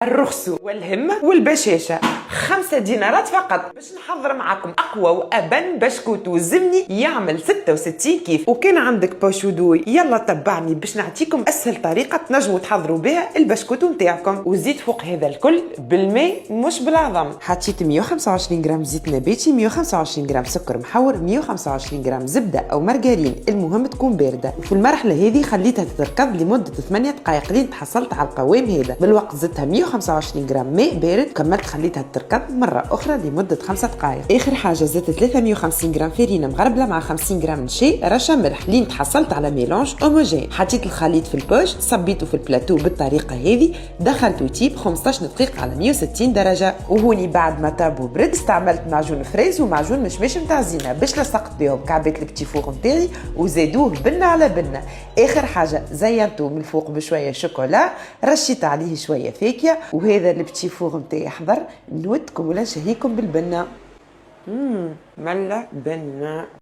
الرخص والهمة والبشاشة. 5 دينارات فقط باش نحضر معاكم أقوى وأبن بشكوت وزمني يعمل 66 كيف. وكان عندك باشودوي يلا تبعني باش نعطيكم أسهل طريقة تنجموا تحضروا بها البشكوت متاعكم. وزيد فوق هذا الكل بالماء مش بالعظم. حطيت 125 جرام زيت نباتي، 125 جرام سكر محور، 125 جرام زبدة أو مارجرين، المهم تكون باردة. وفي المرحلة هذه خليتها تتركض لمدة 8 دقائق لين تحصلت على القوام هذا. بالوقت زدتها 125 جرام ماء بارد، كملت خليتها تركض مرة أخرى لمدة 5 دقائق. آخر حاجة زدت 350 جرام فرينة مغربلة مع 50 جرام نشا، رشا ملح، لين تحصلت على ميلانج هوموجين. حطيت الخليط في البوش، صبيته في البلاتو بالطريقة هذه، دخلته يطيب 15 دقيقة على 160 درجة. وهوني بعد ما طاب وبرد استعملت معجون فريز ومعجون مشماش متاع زينة باش لصقت بهم كعبات البتي فور نتاعي وزادوه بنة على بنة. آخر حاجة زينته من الفوق بشوية شوكولا، رشيت عليه شوية فاكهة. وهذا البتي فور نتاعي حضر، نودكم ولا نشهيكم بالبنة. ملا بنة.